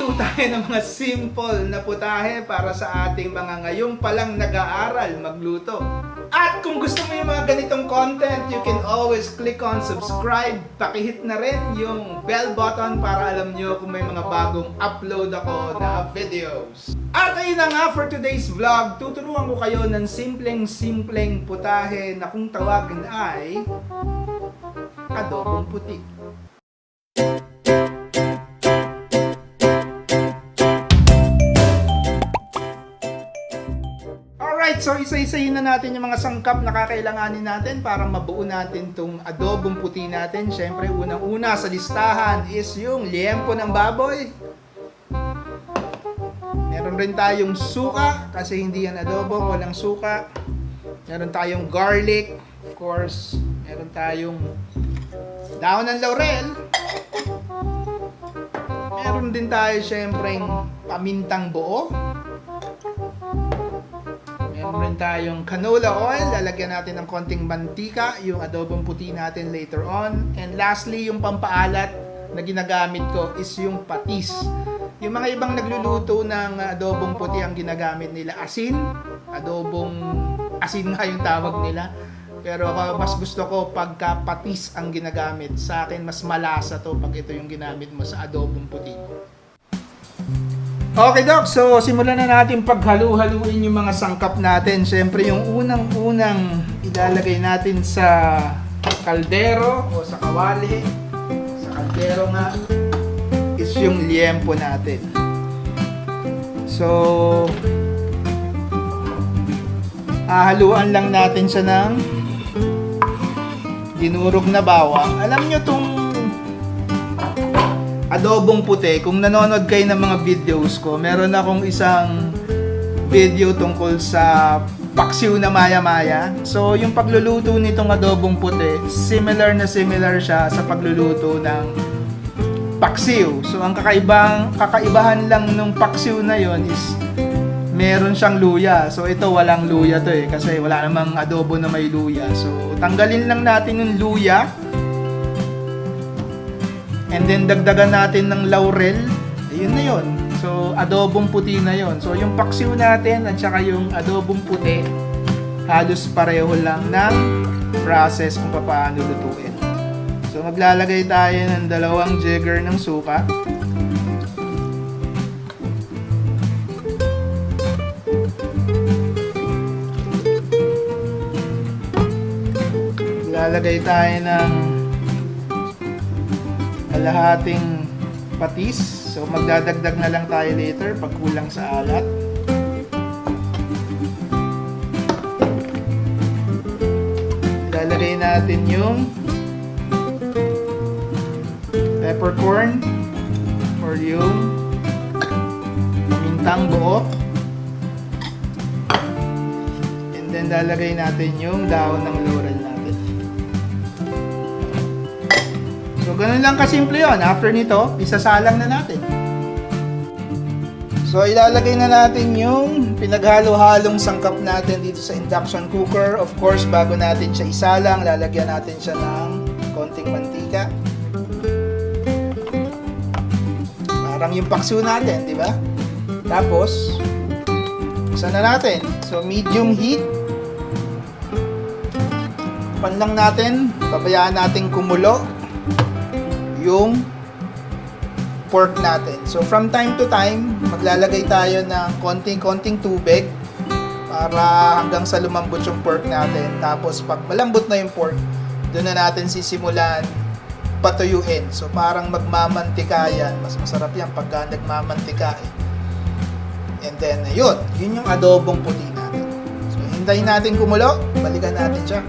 Magluluto tayo ng mga simple na putahe para sa ating mga ngayong palang nag-aaral magluto. At kung gusto mo yung mga ganitong content, you can always click on subscribe. Pakihit na rin yung bell button para alam nyo kung may mga bagong upload ako na videos. At ayun na nga for today's vlog, tuturuan ko kayo ng simpleng putahe na kung tawagin ay adobong puti. Alright, so isa-isahin na natin yung mga sangkap na kakailanganin natin para mabuo natin itong adobong puti natin. Siyempre, unang-una sa listahan is yung liempo ng baboy. Meron rin tayong suka, kasi hindi yan adobo, walang suka. Meron tayong garlic, of course. Meron tayong dahon ng laurel. Meron din tayo siyempre pamintang buo. Meron rin tayong canola oil, lalagyan natin ng konting mantika, yung adobong puti natin later on. And lastly, yung pampaalat na ginagamit ko is yung patis. Yung mga ibang nagluluto ng adobong puti, ang ginagamit nila asin, adobong asin nga yung tawag nila. Pero ako, mas gusto ko pagka patis ang ginagamit. Sa akin, mas malasa to pag ito yung ginamit mo sa adobong puti. Okay, Doc. So, simulan na natin paghalu-haluin yung mga sangkap natin. Siyempre, yung unang-unang ilalagay natin sa kaldero o sa kawali. Sa kaldero nga is yung liempo natin. So, haluan lang natin siya ng dinurog na bawang. Alam nyo tong adobong puti, kung nanonood kayo ng mga videos ko, meron akong isang video tungkol sa paksiw na maya-maya. So, yung pagluluto nitong adobong puti, similar siya sa pagluluto ng paksiw. So, ang kakaibahan lang nung paksiw na yon is meron siyang luya. So, ito walang luya to kasi wala namang adobo na may luya. So, tanggalin lang natin yung luya. And then dagdagan natin ng laurel. Ayun na yun. So adobong puti na yun. So yung paksiw natin at saka yung adobong puti, halos pareho lang ng process kung paano lutuin. So maglalagay tayo ng 2 jigger ng suka. Maglalagay tayo ng kalahating patis. So magdadagdag na lang tayo later pag kulang sa alat. Ilalagay natin yung peppercorn or yung pamintang buo. And then lalagay natin yung dahon ng laurel natin. So, ganun lang kasimple yun. After nito, isasalang na natin. So, ilalagay na natin yung pinaghalo-halong sangkap natin dito sa induction cooker. Of course, bago natin siya isalang, lalagyan natin siya ng konting mantika. Parang yung paksiw natin, di ba? Tapos, isa na natin. So, medium heat. Pan lang natin, pabayaan natin kumulo yung pork natin. So from time to time, maglalagay tayo ng konting tubig para hanggang sa lumambot yung pork natin. Tapos pag malambot na yung pork, doon na natin sisimulan patuyuin. So parang magmamantika yan. Mas masarap yan pagka nagmamantika eh. And then yun yung adobong puti natin. So hintayin natin kumulo, balikan natin siya.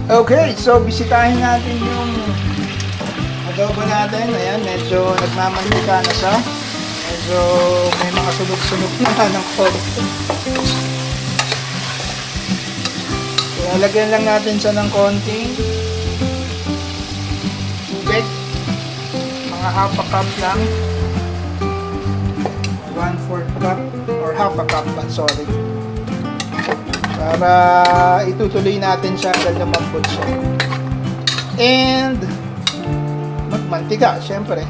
Okay, so bisitahin natin yung adobo natin. Ayan, medyo nagmamantika na siya. Medyo may mga sunog-sunog na ng konti. So, lalagyan lang natin siya ng konting tubig. Mga half a cup lang. 1/4 cup or half a cup, sorry. Para itutuloy natin siya hanggang lumambot siya. And magmantika, syempre.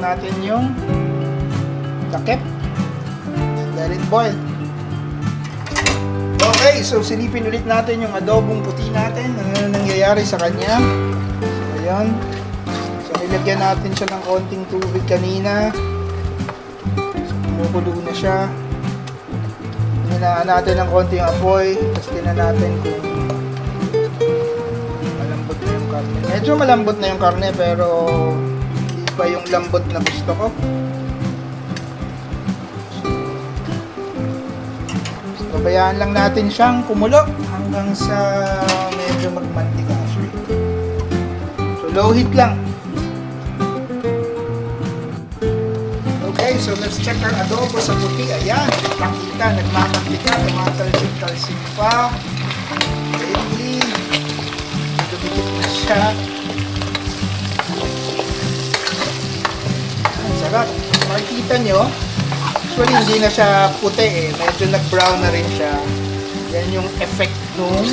natin yung takip. And let it boil. Okay, so silipin ulit natin yung adobong puti natin. Ano nangyayari sa kanya. So, ayan. So, nilagyan natin siya ng konting tubig kanina. So, kumukulo na siya. Hinaan natin ng konting apoy. Tapos tingnan natin kung malambot na yung karne. Medyo malambot na yung karne pero hindi pa yung lambot na gusto ko. So, babayaan lang natin siyang kumulo hanggang sa medyo magmantika siya. So low heat lang. Okay, so let's check our adobo sa puti. Ayan, pakita, nagmamantika, tumatalsik-talsik pa. Lately, dumikit na siya. Ang sarap. Makikita nyo, actually hindi na siya puti eh. Medyo nag-brown na rin siya. Yan yung effect nung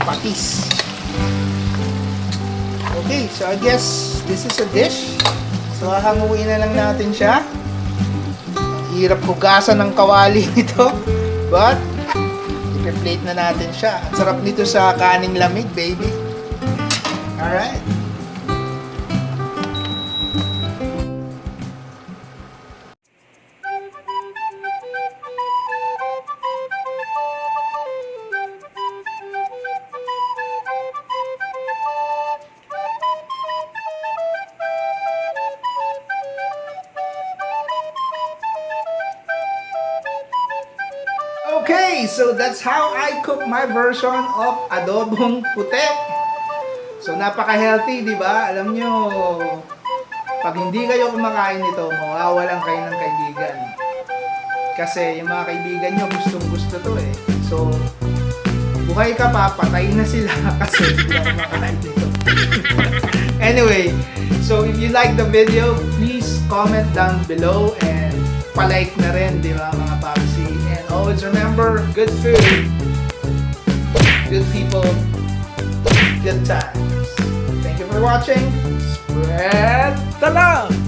patis. Okay, so I guess this is a dish. So, hahanguin na lang natin siya. Hirap hugasan ng kawali nito. But, i-plate na natin siya. Ang sarap nito sa kaning lamig, baby. Alright. Okay, so that's how I cook my version of adobong puti. So napaka-healthy, di ba? Alam nyo, pag hindi kayo kumakain nito, mawawalan kayo ng kaibigan. Kasi yung mga kaibigan nyo gustong-gusto to eh. So, buhay ka pa, patay na sila kasi hindi ako kumakain nito. Anyway, so if you like the video, please comment down below and palike na rin, di ba mga papsi? And always remember, good food, good people, good times. Thank you for watching. Spread the love!